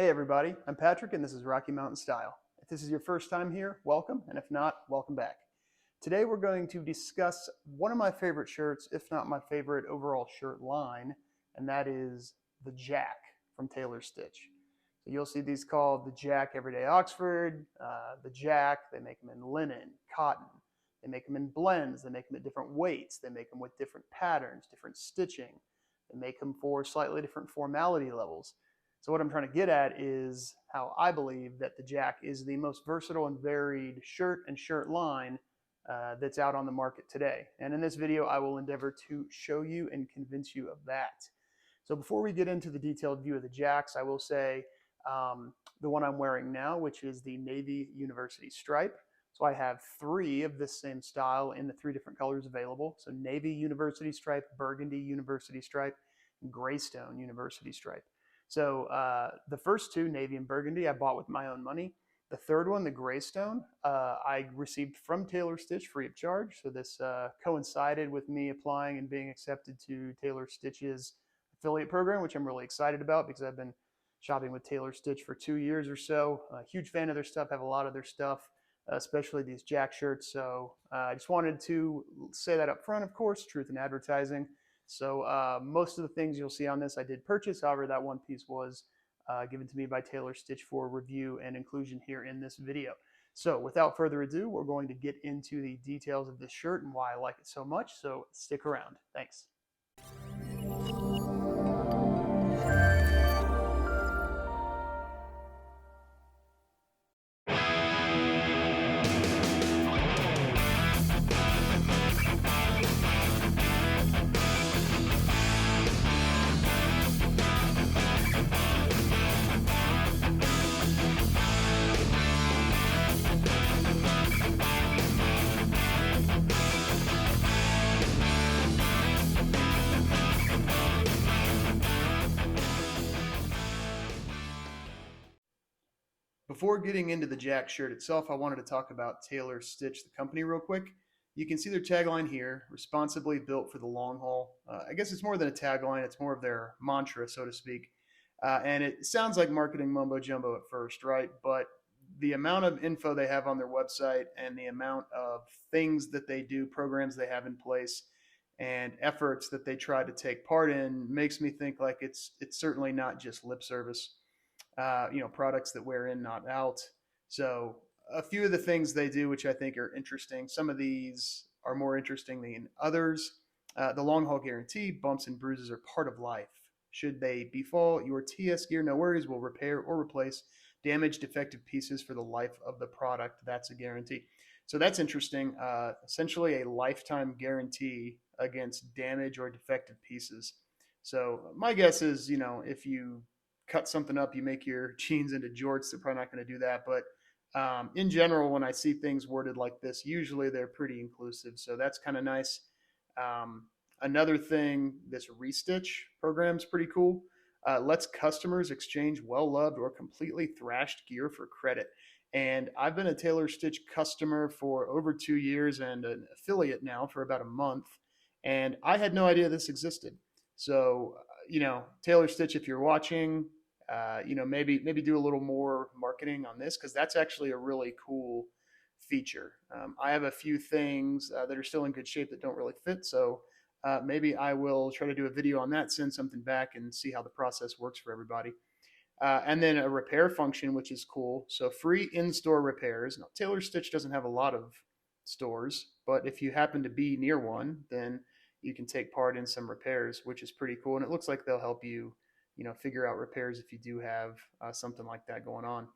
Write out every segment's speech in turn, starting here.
Hey everybody, I'm Patrick and this is Rocky Mountain Style. If this is your first time here, welcome, and if not, welcome back. Today we're going to discuss one of my favorite shirts, if not my favorite overall shirt line, and that is the Jack from Taylor Stitch. So you'll see these called the Jack Everyday Oxford, the Jack. They make them in linen, cotton. They make them in blends. They make them at different weights. They make them with different patterns, different stitching. They make them for slightly different formality levels. So what I'm trying to get at is how I believe that the Jack is the most versatile and varied shirt and shirt line that's out on the market today. And in this video, I will endeavor to show you and convince you of that. So before we get into the detailed view of the Jacks, I will say the one I'm wearing now, which is the Navy University Stripe. So I have three of this same style in the three different colors available. So Navy University Stripe, Burgundy University Stripe, and Greystone University Stripe. So the first two, Navy and Burgundy, I bought with my own money. The third one, the Greystone, I received from Taylor Stitch free of charge. So this coincided with me applying and being accepted to Taylor Stitch's affiliate program, which I'm really excited about because I've been shopping with Taylor Stitch for 2 years or so. A huge fan of their stuff, have a lot of their stuff, especially these Jack shirts. So I just wanted to say that up front, of course, truth in advertising. So most of the things you'll see on this I did purchase. However, that one piece was given to me by Taylor Stitch for review and inclusion here in this video. So without further ado, we're going to get into the details of this shirt and why I like it so much. So stick around. Thanks. Before getting into the Jack shirt itself, I wanted to talk about Taylor Stitch, the company, real quick. You can see their tagline here, responsibly built for the long haul. I guess it's more than a tagline, it's more of their mantra, so to speak. And it sounds like marketing mumbo jumbo at first, right? But the amount of info they have on their website and the amount of things that they do, programs they have in place, and efforts that they try to take part in makes me think like it's certainly not just lip service. Products that wear in, not out. So a few of the things they do, which I think are interesting. Some of these are more interesting than others. The long haul guarantee: bumps and bruises are part of life. Should they befall your TS gear, no worries, will repair or replace damaged, defective pieces for the life of the product. That's a guarantee. So that's interesting. Essentially, a lifetime guarantee against damage or defective pieces. So my guess is, if you cut something up, you make your jeans into jorts, they're probably not going to do that. But in general, when I see things worded like this, usually they're pretty inclusive. So that's kind of nice. Another thing, this Restitch program is pretty cool. Lets customers exchange well-loved or completely thrashed gear for credit. And I've been a Taylor Stitch customer for over 2 years and an affiliate now for about a month. And I had no idea this existed. So, Taylor Stitch, if you're watching, maybe do a little more marketing on this because that's actually a really cool feature. I have a few things that are still in good shape that don't really fit. So maybe I will try to do a video on that, send something back, and see how the process works for everybody. And then a repair function, which is cool. So free in-store repairs. Now, Taylor Stitch doesn't have a lot of stores, but if you happen to be near one, then you can take part in some repairs, which is pretty cool. And it looks like they'll help you, figure out repairs if you do have something like that going on.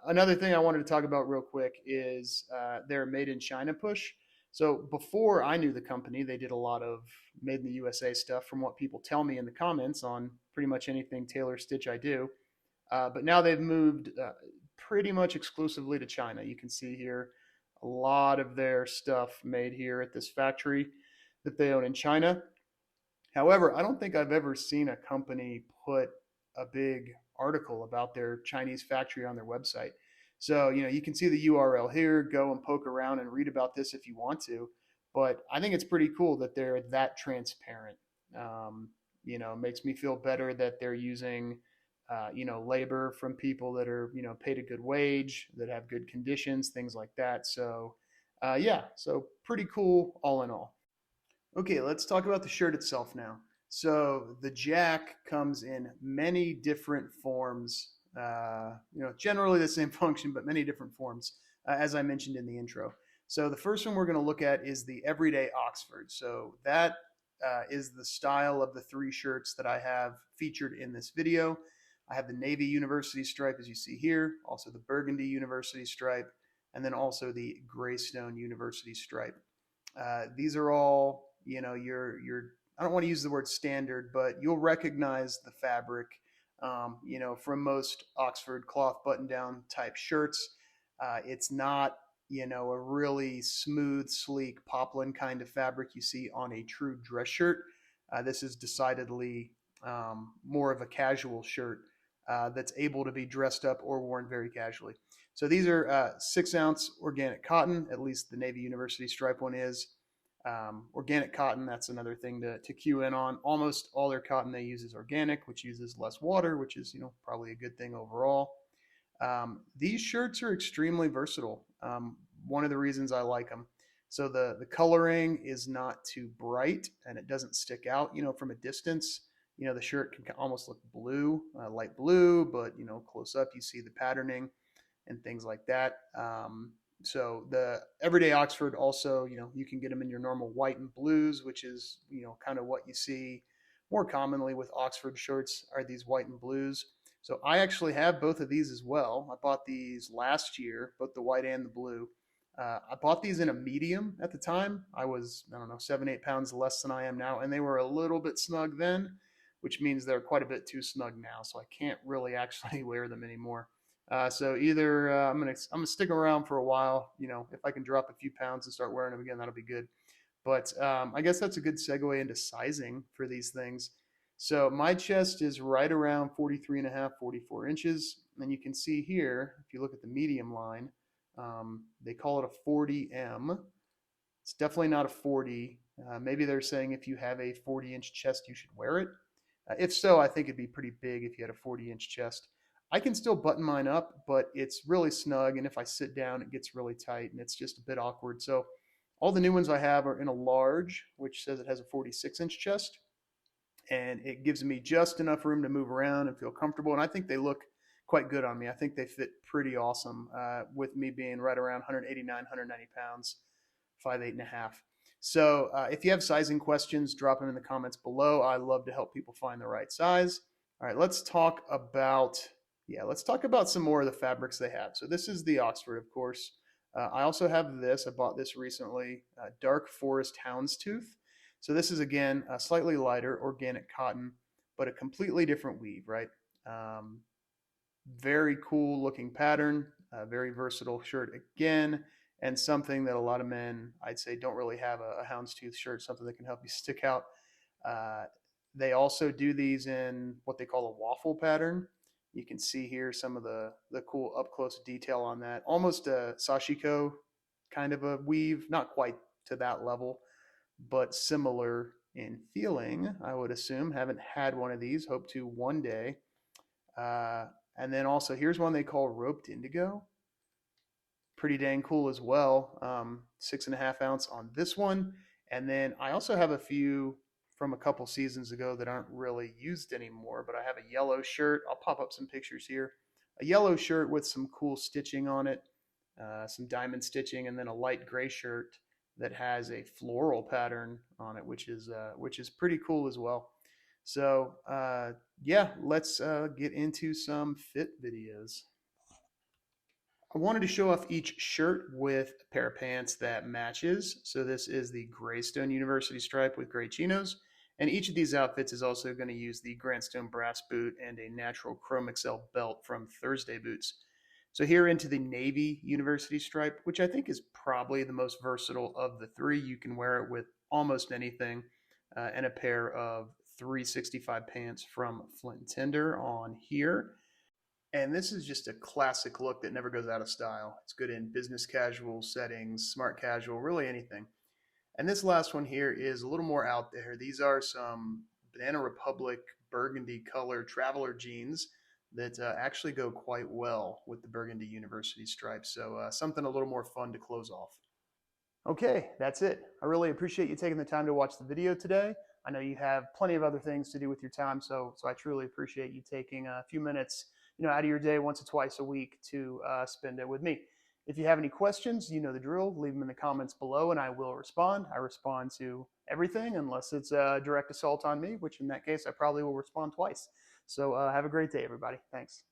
Another thing I wanted to talk about real quick is their Made in China push. So before I knew the company, they did a lot of Made in the USA stuff from what people tell me in the comments on pretty much anything Taylor Stitch I do. But now they've moved pretty much exclusively to China. You can see here a lot of their stuff made here at this factory that they own in China. However, I don't think I've ever seen a company put a big article about their Chinese factory on their website. So, you can see the URL here, go and poke around and read about this if you want to. But I think it's pretty cool that they're that transparent. Makes me feel better that they're using labor from people that are, paid a good wage, that have good conditions, things like that. So, yeah, so pretty cool all in all. Okay, let's talk about the shirt itself now. So the jack comes in many different forms. Generally the same function, but many different forms, as I mentioned in the intro. So the first one we're going to look at is the Everyday Oxford. So that is the style of the three shirts that I have featured in this video. I have the Navy University stripe, as you see here, also the Burgundy University stripe, and then also the Greystone University stripe. These are all, your I don't want to use the word standard, but you'll recognize the fabric, from most Oxford cloth button-down type shirts. It's not, a really smooth, sleek poplin kind of fabric you see on a true dress shirt. This is decidedly more of a casual shirt that's able to be dressed up or worn very casually. So these are 6-ounce organic cotton, at least the Navy University stripe one is. Organic cotton, that's another thing to cue in on. Almost all their cotton they use is organic, which uses less water, which is, probably a good thing overall. These shirts are extremely versatile. One of the reasons I like them. So the coloring is not too bright and it doesn't stick out, from a distance. The shirt can almost look blue, light blue, but, close up you see the patterning and things like that. So the Everyday Oxford also, you can get them in your normal white and blues, which is, kind of what you see more commonly with Oxford shirts are these white and blues. So I actually have both of these as well. I bought these last year, both the white and the blue. I bought these in a medium at the time. I was, I don't know, 7, 8 pounds less than I am now, and they were a little bit snug then, which means they're quite a bit too snug now. So I can't really actually wear them anymore. So either I'm gonna stick around for a while. If I can drop a few pounds and start wearing them again, that'll be good. But I guess that's a good segue into sizing for these things. So my chest is right around 43 and a half, 44 inches. And you can see here, if you look at the medium line, they call it a 40M. It's definitely not a 40. Maybe they're saying if you have a 40-inch chest, you should wear it. If so, I think it'd be pretty big if you had a 40-inch chest. I can still button mine up, but it's really snug. And if I sit down, it gets really tight and it's just a bit awkward. So all the new ones I have are in a large, which says it has a 46-inch chest. And it gives me just enough room to move around and feel comfortable. And I think they look quite good on me. I think they fit pretty awesome with me being right around 189, 190 pounds, 5'8" and a half. So if you have sizing questions, drop them in the comments below. I love to help people find the right size. All right, let's talk about some more of the fabrics they have. So this is the Oxford, of course. I also have this. I bought this recently, Dark Forest Houndstooth. So this is, again, a slightly lighter organic cotton, but a completely different weave, right? Very cool looking pattern, very versatile shirt again, and something that a lot of men, I'd say, don't really have a houndstooth shirt, something that can help you stick out. They also do these in what they call a waffle pattern. You can see here some of the cool up close detail on that. Almost a sashiko kind of a weave, not quite to that level, but similar in feeling, I would assume. Haven't had one of these, hope to one day. And then also here's one they call roped indigo. Pretty dang cool as well. 6.5 ounce on this one. And then I also have a few from a couple seasons ago that aren't really used anymore, but I have a yellow shirt. I'll pop up some pictures here. A yellow shirt with some cool stitching on it, some diamond stitching, and then a light gray shirt that has a floral pattern on it, which is pretty cool as well. So yeah, let's get into some fit videos. I wanted to show off each shirt with a pair of pants that matches. So this is the Greystone University stripe with gray chinos. And each of these outfits is also going to use the Grantstone brass boot and a natural Chrome Excel belt from Thursday Boots. So here into the Navy University stripe, which I think is probably the most versatile of the three. You can wear it with almost anything, and a pair of 365 pants from Flint and Tinder on here. And this is just a classic look that never goes out of style. It's good in business casual settings, smart casual, really anything. And this last one here is a little more out there. These are some Banana Republic burgundy color traveler jeans that actually go quite well with the Burgundy University stripes. So something a little more fun to close off. Okay, that's it. I really appreciate you taking the time to watch the video today. I know you have plenty of other things to do with your time, so I truly appreciate you taking a few minutes, out of your day once or twice a week to spend it with me. If you have any questions, you know the drill. Leave them in the comments below, and I will respond. I respond to everything unless it's a direct assault on me, which in that case I probably will respond twice. So have a great day, everybody. Thanks.